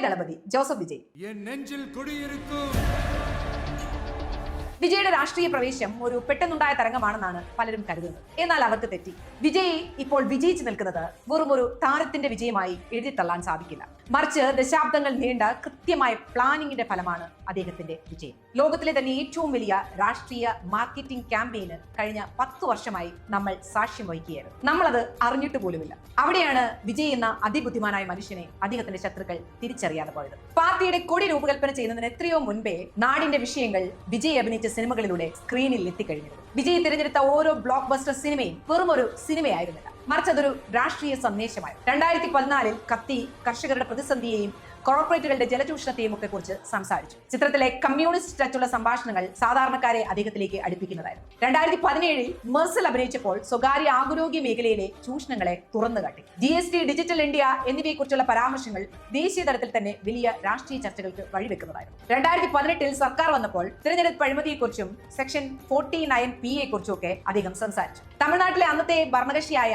Thalapathy Joseph Vijay. വിജയുടെ രാഷ്ട്രീയ പ്രവേശം ഒരു പെട്ടെന്നുണ്ടായ തരംഗമാണെന്നാണ് പലരും കരുതുന്നത്. എന്നാൽ അവർക്ക് തെറ്റി. വിജയ് ഇപ്പോൾ വിജയിച്ചു നിൽക്കുന്നത് വെറും ഒരു താരത്തിന്റെ വിജയമായി എഴുതിത്തള്ളാൻ സാധിക്കില്ല. മറിച്ച് ദശാബ്ദങ്ങൾ നീണ്ട കൃത്യമായ പ്ലാനിങ്ങിന്റെ ഫലമാണ് അദ്ദേഹത്തിന്റെ വിജയം. ലോകത്തിലെ തന്നെ ഏറ്റവും വലിയ രാഷ്ട്രീയ മാർക്കറ്റിംഗ് ക്യാമ്പയിന് കഴിഞ്ഞ 10 വർഷമായി നമ്മൾ സാക്ഷ്യം വഹിക്കുകയായിരുന്നു. നമ്മളത് അറിഞ്ഞിട്ട് പോലുമില്ല. അവിടെയാണ് വിജയ് എന്ന അതിബുദ്ധിമാനായ മനുഷ്യനെ അദ്ദേഹത്തിന്റെ ശത്രുക്കൾ തിരിച്ചറിയാതെ പോയത്. പാർട്ടിയുടെ കൊടി രൂപകൽപ്പന ചെയ്യുന്നതിന് എത്രയോ മുൻപേ നാടിന്റെ വിഷയങ്ങൾ വിജയ് അഭിനയിച്ച സിനിമകളിലൂടെ സ്ക്രീനിൽ എത്തിക്കഴിഞ്ഞിരുന്നു. വിജയ് തിരഞ്ഞെടുത്ത ഓരോ ബ്ലോക്ക് ബസ്റ്റർ സിനിമയും വെറും ഒരു സിനിമയായിരുന്നില്ല, മറിച്ച് അതൊരു രാഷ്ട്രീയ സന്ദേശമായി. 2014 കത്തി കർഷകരുടെ പ്രതിസന്ധിയെയും കോർപ്പറേറ്റുകളുടെ ജലചൂഷണത്തെയും ഒക്കെ കുറിച്ച് സംസാരിച്ചു. ചിത്രത്തിലെ കമ്മ്യൂണിസ്റ്റ് ടച്ചുള്ള സംഭാഷണങ്ങൾ സാധാരണക്കാരെ അദ്ദേഹത്തിലേക്ക് അടുപ്പിക്കുന്നതായിരുന്നു. 2017 മെർസൽ അഭിനയിച്ചപ്പോൾ സ്വകാര്യ ആരോഗ്യ മേഖലയിലെ ചൂഷണങ്ങളെ തുറന്നുകാട്ടി. GST, ഡിജിറ്റൽ ഇന്ത്യ എന്നിവയെക്കുറിച്ചുള്ള പരാമർശങ്ങൾ ദേശീയ തലത്തിൽ തന്നെ വലിയ രാഷ്ട്രീയ ചർച്ചകൾക്ക് വഴിവെക്കുന്നതായിരുന്നു. 2018 സർക്കാർ വന്നപ്പോൾ തിരഞ്ഞെടുപ്പ് അഴിമതിയെക്കുറിച്ചും സെക്ഷൻ 49P യെക്കുറിച്ചും ഒക്കെ അദ്ദേഹം സംസാരിച്ചു. തമിഴ്നാട്ടിലെ അന്നത്തെ ഭരണകക്ഷിയായ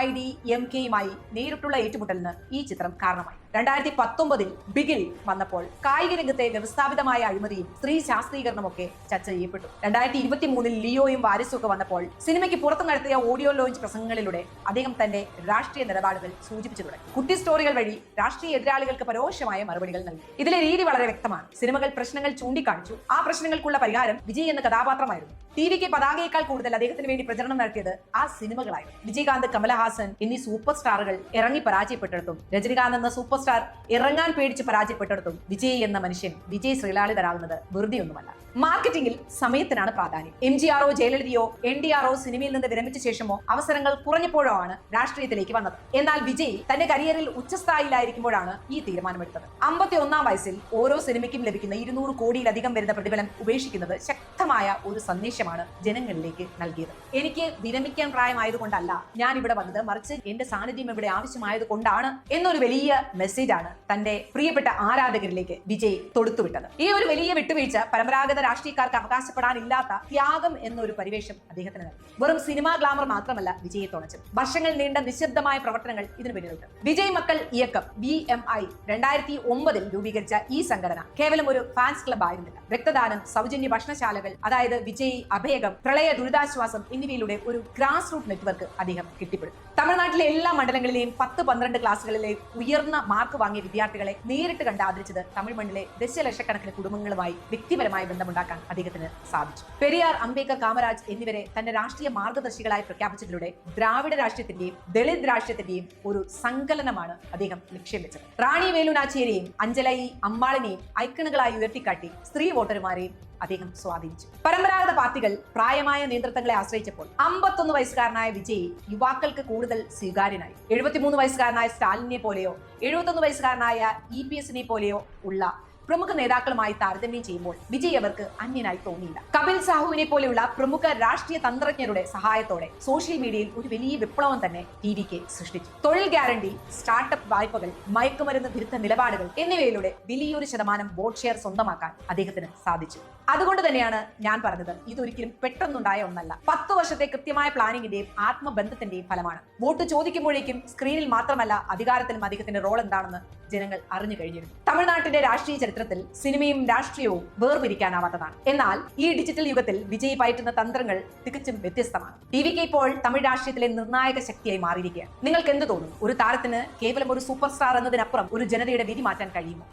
AIDMK-യുമായി നേരിട്ടുള്ള ഏറ്റുമുട്ടലിന് ഈ ചിത്രം കാരണമായി. 2019 ബിഗിൽ വന്നപ്പോൾ കായിക രംഗത്തെ വ്യവസ്ഥാപിതമായ അഴിമതിയും സ്ത്രീ ശാസ്ത്രീകരണമൊക്കെ ചർച്ച ചെയ്യപ്പെട്ടു. 2023 ലിയോയും വാരിസും ഒക്കെ വന്നപ്പോൾ സിനിമയ്ക്ക് പുറത്തു നടത്തിയ ഓഡിയോ ലോഞ്ച് പ്രസംഗങ്ങളിലൂടെ അദ്ദേഹം തന്റെ രാഷ്ട്രീയ നിലപാടുകൾ സൂചിപ്പിച്ചു തുടങ്ങി. കുട്ടി സ്റ്റോറികൾ വഴി രാഷ്ട്രീയ എതിരാളികൾക്ക് പരോക്ഷമായ മറുപടികൾ നൽകി. ഇതിലെ രീതി വളരെ വ്യക്തമാണ്. സിനിമകൾ പ്രശ്നങ്ങൾ ചൂണ്ടിക്കാണിച്ചു. ആ പ്രശ്നങ്ങൾക്കുള്ള പരിഹാരം വിജയ് എന്ന കഥാപാത്രമായിരുന്നു. ടിവിക്ക് പതാകയേക്കാൾ കൂടുതൽ അദ്ദേഹത്തിന് വേണ്ടി പ്രചരണം നടത്തിയത് ആ സിനിമകളായിരുന്നു. വിജയകാന്ത്, കമലഹാസൻ എന്നീ സൂപ്പർ സ്റ്റാറുകൾ ഇറങ്ങി പരാജയപ്പെട്ടിടത്തും രജനികാന്ത് എന്ന സൂപ്പർ സ്റ്റാർ ഇറങ്ങാൻ പേടിച്ച് പരാജയപ്പെട്ടിടത്തും വിജയ് എന്ന മനുഷ്യൻ വിജയ് ശ്രീലാളിതരാകുന്നത് വെറുതെയൊന്നുമല്ല. മാർക്കറ്റിംഗിൽ സമയത്തിനാണ് പ്രാധാന്യം. MGRO, ജയലളിതയോ NTRO സിനിമയിൽ നിന്ന് വിരമിച്ച ശേഷമോ അവസരങ്ങൾ കുറഞ്ഞപ്പോഴോ ആണ് രാഷ്ട്രീയത്തിലേക്ക് വന്നത്. എന്നാൽ വിജയ് തന്റെ കരിയറിൽ ഉച്ചസ്ഥായിലായിരിക്കുമ്പോഴാണ് ഈ തീരുമാനമെടുത്തത്. 51-ാം വയസ്സിൽ ഓരോ സിനിമയ്ക്കും ലഭിക്കുന്ന 200 കോടിയിലധികം വരുന്ന പ്രതിഫലം ഉപേക്ഷിക്കുന്നത് ശക്തമായ ഒരു സന്ദേശമാണ് ജനങ്ങളിലേക്ക് നൽകിയത്. എനിക്ക് വിരമിക്കാൻ പ്രായമായതുകൊണ്ടല്ല ഞാൻ ഇവിടെ വന്നത്, മറിച്ച് എന്റെ സാന്നിധ്യം ഇവിടെ ആവശ്യമായത് കൊണ്ടാണ് എന്നൊരു വലിയ മെസ്സേജാണ് തന്റെ പ്രിയപ്പെട്ട ആരാധകരിലേക്ക് വിജയ് തൊടുത്തുവിട്ടത്. ഈ ഒരു വലിയ വിട്ടുവീഴ്ച പരമ്പരാഗത രാഷ്ട്രീയക്കാർക്ക് അവകാശപ്പെടാനില്ലാത്ത ത്യാഗം എന്നൊരു പരിവേഷം അദ്ദേഹത്തിന് നൽകി. വെറും സിനിമാ ഗ്ലാമർ മാത്രമല്ല വിജയെ തുണച്ചത്. വർഷങ്ങൾ നീണ്ട നിശബ്ദമായ പ്രവർത്തനങ്ങൾ ഇതിനു പിന്നിലുണ്ട്. വിജയ് മക്കൾ ഇയക്കം VMI 2009 രൂപീകരിച്ച ഈ സംഘടന കേവലം ഒരു ഫാൻസ് ക്ലബ് ആയിരുന്നില്ല. രക്തദാനം, സൗജന്യ ഭക്ഷണശാലകൾ, അതായത് വിജയ് അഭയകം, പ്രളയ ദുരിതാശ്വാസം എന്നിവയിലൂടെ ഒരു ഗ്രാസ് റൂട്ട് നെറ്റ്വർക്ക് അദ്ദേഹം കെട്ടിപ്പടുത്തു. തമിഴ്നാട്ടിലെ എല്ലാ മണ്ഡലങ്ങളിലെയും 10-12 ക്ലാസുകളിലെ ഉയർന്ന മാർക്ക് വാങ്ങിയ വിദ്യാർത്ഥികളെ നേരിട്ട് കണ്ട് ആദരിച്ചത് തമിഴ് മണ്ണിലെ ദശലക്ഷക്കണക്കിന് കുടുംബങ്ങളുമായി വ്യക്തിപരമായ ബന്ധമുണ്ടാക്കാൻ അദ്ദേഹത്തിന് സാധിച്ചു. പെരിയാർ, അംബേദ്കർ, കാമരാജ് എന്നിവരെ തന്റെ രാഷ്ട്രീയ മാർഗദർശികളായി പ്രഖ്യാപിച്ചതിലൂടെ ദ്രാവിഡ രാഷ്ട്രീയത്തിന്റെയും ദളിത് രാഷ്ട്രീയത്തിന്റെയും ഒരു സങ്കലനമാണ് അദ്ദേഹം ലക്ഷ്യം വെച്ചത്. റാണി വേലു നാച്ചിയാരെയും അഞ്ജലി അമ്മാളിനെയും ഐക്കണുകളായി ഉയർത്തിക്കാട്ടി സ്ത്രീ വോട്ടർമാരെയും അദ്ദേഹം സ്വാധീനിച്ചു. പരമ്പരാഗത പാർട്ടികൾ പ്രായമായ നേതൃത്വങ്ങളെ ആശ്രയിച്ചപ്പോൾ 51 വയസ്സുകാരനായ വിജയ് യുവാക്കൾക്ക് കൂടുതൽ സ്വീകാര്യനായി. 73 വയസ്സുകാരനായ സ്റ്റാലിനെ പോലെയോ 71 വയസ്സുകാരനായ EPS-നെ പോലെയോ ഉള്ള പ്രമുഖ നേതാക്കളുമായി താരതമ്യം ചെയ്യുമ്പോൾ വിജയ് അവർക്ക് അന്യനായി തോന്നിയില്ല. കപിൽ സാഹുവിനെ പോലെയുള്ള പ്രമുഖ രാഷ്ട്രീയ തന്ത്രജ്ഞരുടെ സഹായത്തോടെ സോഷ്യൽ മീഡിയയിൽ ഒരു വലിയ വിപ്ലവം തന്നെ ടിവിക്ക് സൃഷ്ടിച്ചു. തൊഴിൽ ഗ്യാരണ്ടി, സ്റ്റാർട്ടപ്പ് വായ്പകൾ, മയക്കുമരുന്ന് വിരുദ്ധ നിലപാടുകൾ എന്നിവയിലൂടെ വലിയൊരു ശതമാനം വോട്ട് ഷെയർ സ്വന്തമാക്കാൻ അദ്ദേഹത്തിന് സാധിച്ചു. അതുകൊണ്ട് തന്നെയാണ് ഞാൻ പറഞ്ഞത്, ഇതൊരിക്കലും പെട്ടെന്നുണ്ടായ ഒന്നല്ല. 10 വർഷത്തെ കൃത്യമായ പ്ലാനിങ്ങിന്റെയും ആത്മബന്ധത്തിന്റെയും ഫലമാണ്. വോട്ട് ചോദിക്കുമ്പോഴേക്കും സ്ക്രീനിൽ മാത്രമല്ല അധികാരത്തിലും അദ്ദേഹത്തിന്റെ റോൾ എന്താണെന്ന് ജനങ്ങൾ അറിഞ്ഞു കഴിഞ്ഞിരുന്നു. തമിഴ്നാട്ടിന്റെ രാഷ്ട്രീയ ചരിത്രത്തിൽ സിനിമയും രാഷ്ട്രീയവും വേർപിരിക്കാനാവാത്തതാണ്. എന്നാൽ ഈ ഡിജിറ്റൽ യുഗത്തിൽ വിജയ് പയറ്റുന്ന തന്ത്രങ്ങൾ തികച്ചും വ്യത്യസ്തമാണ്. ടിവിക്ക് ഇപ്പോൾ തമിഴ് രാഷ്ട്രീയത്തിലെ നിർണായക ശക്തിയായി മാറിയിരിക്കുകയാണ്. നിങ്ങൾക്ക് എന്ത് തോന്നുന്നു? ഒരു താരത്തിന് കേവലം ഒരു സൂപ്പർ സ്റ്റാർ എന്നതിനപ്പുറം ഒരു ജനതയുടെ വിധി മാറ്റാൻ കഴിയുമോ?